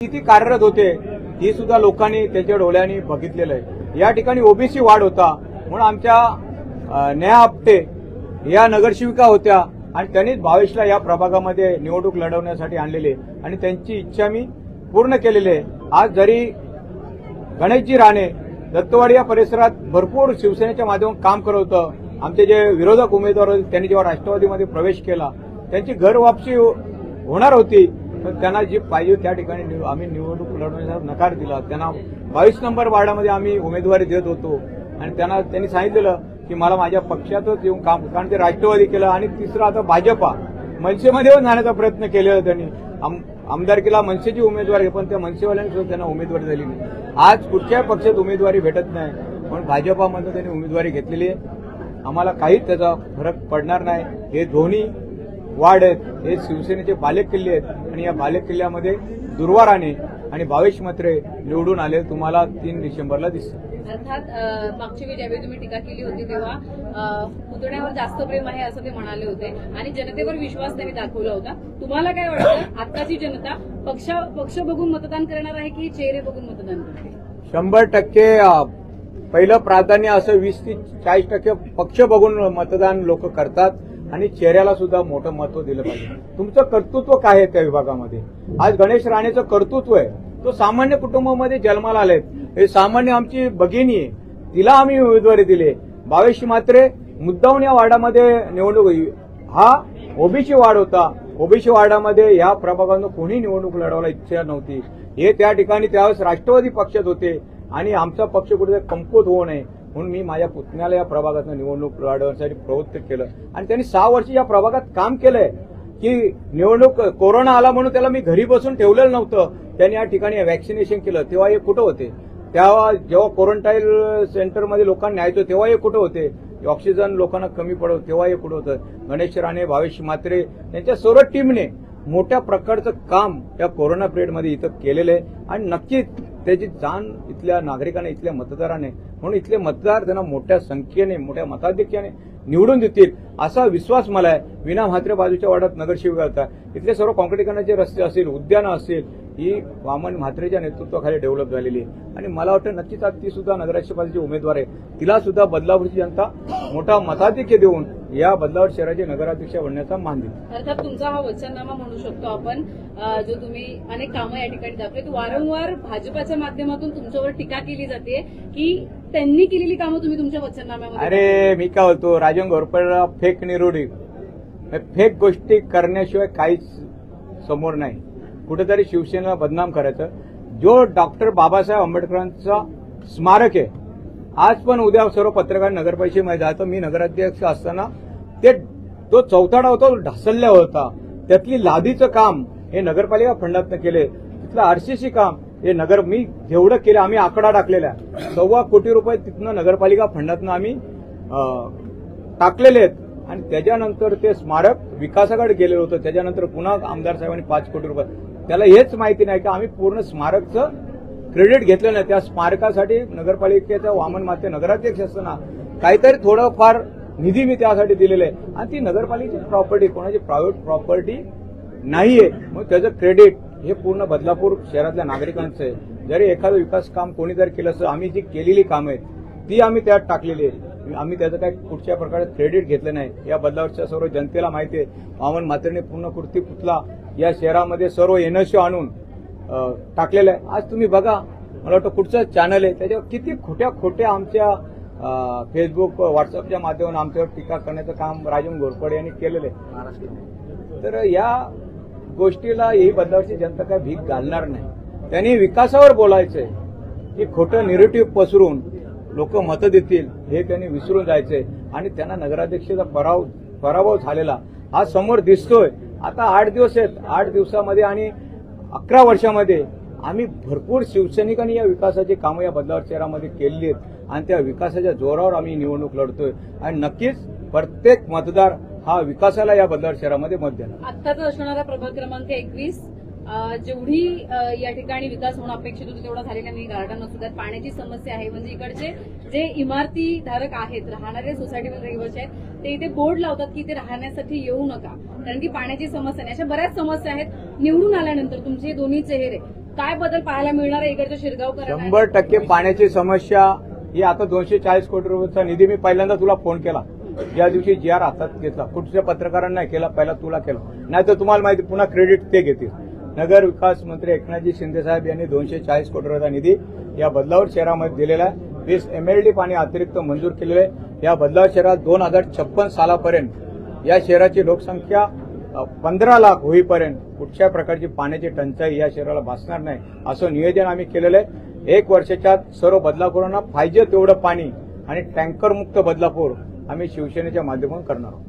किती कार्यरत होते ही सुद्धा लोकांनी त्याच्या डोळ्यांनी बघितलेलं आहे। या ठिकाणी ओबीसी वाढ होता म्हणून आमच्या नेहा आपटे या नगरसेविका होत्या आणि त्यांनीच भावेशला या प्रभागामध्ये निवडणूक लढवण्यासाठी आणलेले आणि त्यांची इच्छा मी पूर्ण केलेली आहे। आज जरी गणेशजी राणे दत्तवाडी या परिसरात भरपूर शिवसेनेच्या माध्यमातून काम करत होतं, आमचे जे विरोधक उमेदवार होते त्यांनी जेव्हा राष्ट्रवादीमध्ये प्रवेश केला त्यांची घर वापसी होणार होती, पण त्यांना जी पाहिजे त्या ठिकाणी आम्ही निवडणूक लढवण्याचा नकार दिला। त्यांना 22 नंबर वार्डामध्ये आम्ही उमेदवारी देत होतो आणि त्यांनी सांगितलेलं की मला माझ्या पक्षातच येऊन काम, कारण ते राष्ट्रवादी केलं आणि तिसरं आता भाजपा मनसेमध्ये जाण्याचा प्रयत्न केलेला त्यांनी। आमदारकीला मनसेची उमेदवारी, पण त्या मनसेवाल्यांनी सुद्धा त्यांना उमेदवारी दिली नाही। आज कुठच्याही पक्षात उमेदवारी भेटत नाही, पण भाजपामध्ये त्यांनी उमेदवारी घेतलेली आहे। आम्हाला काहीच त्याचा फरक पडणार नाही। हे दोन्ही वार्ड आहेत, हे शिवसेनेचे बालेकिल्ले आहेत आणि या बालेकिल्ल्यामध्ये दुर्वाराने आणि भावेश म्हात्रे निवडून आले, तुम्हाला 3 डिसेंबरला दिसतं। अर्थात मागच्या वेळी ज्यावेळी तुम्ही टीका केली होती तेव्हा पुतण्यावर जास्त प्रेम आहे असं ते म्हणाले होते आणि जनतेवर विश्वास त्यांनी दाखवला होता। तुम्हाला काय वाटतं, आताची जनता पक्ष बघून मतदान करणार आहे की चेहरे बघून मतदान करते? 100% पहिलं प्राधान्य असं 20 ते 40% पक्ष बघून मतदान लोक करतात आणि चेहऱ्याला सुद्धा मोठं महत्व दिलं पाहिजे। तुमचं कर्तृत्व काय आहे त्या विभागामध्ये? आज गणेश राणेचं कर्तृत्व आहे, तो सामान्य कुटुंबामध्ये जन्माला आलेत, हे सामान्य आमची भगिनी आहे, तिला आम्ही उमेदवारी दिली। भावेश म्हात्रे मुद्दाहून या वार्डामध्ये निवडणूक, हा ओबीसी वार्ड होता, ओबीसी वार्डामध्ये या प्रभागानं कोणी निवडणूक लढवायला इच्छा नव्हती। हे त्या ठिकाणी त्यावेळेस राष्ट्रवादी पक्षात होते आणि आमचा पक्ष कुठेतरी कमकुवत होऊ नये म्हणून मी माझ्या पुतण्याला या प्रभागातून निवडणूक लढवण्यासाठी प्रवृत्त केलं आणि त्यांनी 6 वर्ष या प्रभागात काम केलंय की निवडणूक कोरोना आला म्हणून त्याला मी घरी बसून ठेवलेलं नव्हतं। त्यांनी या ठिकाणी व्हॅक्सिनेशन केलं, तेव्हा हे कुठं होते? तेव्हा जेव्हा क्वारंटाईन सेंटरमध्ये लोकांना न्यायचं तेव्हा हे कुठं होते? ऑक्सिजन लोकांना कमी पडत तेव्हा हे कुठं होतं? गणेश राणे, भावेश म्हात्रे यांच्या सर्व टीमने मोठ्या प्रकारचं काम या कोरोना पिरियडमध्ये इथं केलेलं आहे आणि नक्कीच त्याची जाण इथल्या नागरिकांना, इथल्या मतदाराने, म्हणून इथले मतदार त्यांना मोठ्या संख्येने, मोठ्या मताधिक्याने निवडून देतील असा विश्वास मला आहे। विना म्हात्रे बाजूच्या वार्डात नगरसेविका होता, इथले सर्व काँक्रिटीकरणाचे रस्ते असतील, उद्यानं असतील, ही वामन म्हात्रेच्या नेतृत्वाखाली डेव्हलप झालेली आहे आणि मला वाटतं नक्कीच आज ती सुद्धा नगराध्यक्षपदाची उमेदवार आहे, तिला सुद्धा बदलापूरची जनता मोठा मताधिक्य देऊन या बदलापूर शहराचे नगराध्यक्ष बनण्याचा मान देईल। अर्थात तुमचा हा वचननामा म्हणू शकतो आपण, जो तुम्ही अनेक कामं या ठिकाणी दाखवत, वारंवार भाजपाच्या माध्यमातून तुमच्यावर टीका केली जाते की त्यांनी केलेली कामं तुम्ही तुमच्या वचननाम्यामध्ये, अरे मी काय बोलतो, राजन घोरपडेला फेक निरोडी, फेक गोष्टी करण्याशिवाय काहीच समोर नाही। कुठेतरी शिवसेनेला बदनाम करायचं। जो डॉक्टर बाबासाहेब आंबेडकरांचा स्मारक आहे, आज पण उद्या सर्व पत्रकार नगरपरिषदेमध्ये जातं, मी नगराध्यक्ष असताना तो चौथाडा होता, ढासळल्या होता, त्यातली लादीचं काम हे नगरपालिका फंडातनं केले, तिथलं आरसीसी काम हे मी जेवढं केलं, आम्ही आकडा टाकलेला आहे, 1.25 कोटी रुपये तिथनं नगरपालिका फंडातनं आम्ही टाकलेले आहेत आणि त्याच्यानंतर ते स्मारक विकासाकडे गेलेलं होतं। त्याच्यानंतर पुन्हा आमदार साहेबांनी 5 कोटी रुपये, त्याला हेच माहिती नाही की आम्ही पूर्ण स्मारकचं क्रेडिट घेतलं नाही। त्या स्मारकासाठी नगरपालिकेचा वामन म्हात्रे नगराध्यक्ष असताना काहीतरी थोडंफार निधी मी त्यासाठी दिलेलं आहे आणि ती नगरपालिकेची प्रॉपर्टी, कोणाची प्रायव्हेट प्रॉपर्टी नाहीये, मग त्याचं क्रेडिट हे पूर्ण बदलापूर शहरातल्या नागरिकांचं आहे। जरी एखादं विकास काम कोणी जर केलं असतं, आम्ही जी केलेली कामं आहेत ती आम्ही त्यात टाकलेली आहे, आम्ही त्याचं काही कुठच्या प्रकारे क्रेडिट घेतलं नाही। या बदलावरच्या सर्व जनतेला माहिती आहे, वामन म्हात्रेने पूर्ण कुर्ती पुतला या शहरामध्ये सर्व एनएसयू आणून टाकलेलं आहे। आज तुम्ही बघा, मला वाटतं कुठचं चॅनल आहे त्याच्यावर किती खोट्या आमच्या फेसबुक, व्हॉट्सअपच्या माध्यमातून आमच्यावर टीका करण्याचं काम राजन घोरपडे यांनी केलेलं आहे। तर या गोष्टीला ही बदलावरची जनता काय भीक घालणार नाही। त्यांनी विकासावर बोलायचंय, की खोटं निगेटिव्ह पसरून लोक मतं देतील हे त्यांनी विसरून जायचंय आणि त्यांना नगराध्यक्षाचा पराभव झालेला हा समोर दिसतोय। आता 8 दिवस आहेत, 8 दिवसामध्ये आणि 11 वर्षामध्ये आम्ही भरपूर शिवसैनिकांनी या विकासाची कामं या बदलापूर शहरामध्ये केलेली आहेत आणि त्या विकासाच्या जोरावर आम्ही निवडणूक लढतोय आणि नक्कीच प्रत्येक मतदार हा विकासाला या बदलापूर शहरामध्ये मत देणार। आत्ताच असणारा प्रभाग क्रमांक 21 जेवढी या ठिकाणी विकास होणं अपेक्षित होतं तेवढा झालेला नाही। गार्डन असू द्यात, पाण्याची समस्या आहे, म्हणजे इकडचे जे इमारती धारक आहेत, राहणारे सोसायटीमध्ये रहिवासी आहेत, ते इथे बोर्ड लावतात की इथे राहण्यासाठी येऊ नका, कारण की पाण्याची समस्या नाही। अशा बऱ्याच समस्या आहेत। निवडून आल्यानंतर तुमचे दोन्ही चेहरे काय बदल पाहायला मिळणार आहे इकडच्या शिरगावकर 100% पाण्याची समस्या ही आता 240 कोटी रुपयाचा निधी मी पहिल्यांदा तुला फोन केला ज्या दिवशी GR हातात घेतला. कुठच्या पत्रकारांना नाही केला, पहिला तुला केला. नाही तर तुम्हाला माहिती पुन्हा क्रेडिट ते घेतील. नगर विकास मंत्री एकनाथजी शिंदे साहेब यांनी 240 कोटी रुपयाचा निधी या बदलापूर शहरामध्ये दिलेला आहे. 20 MLD पाणी अतिरिक्त मंजूर केलेले आहे. या बदलापूर शहरात 2056 सालापर्यंत या शहराची लोकसंख्या 15 लाख होईपर्यंत कुठच्या प्रकारची पाण्याची टंचाई या शहराला भासणार नाही असं नियोजन आम्ही केलेलं आहे. 1 वर्षाच्या सर्व बदलापुरांना पाहिजे तेवढं पाणी आणि टँकर मुक्त बदलापूर आम्ही शिवसेनेच्या माध्यमातून करणार आहोत.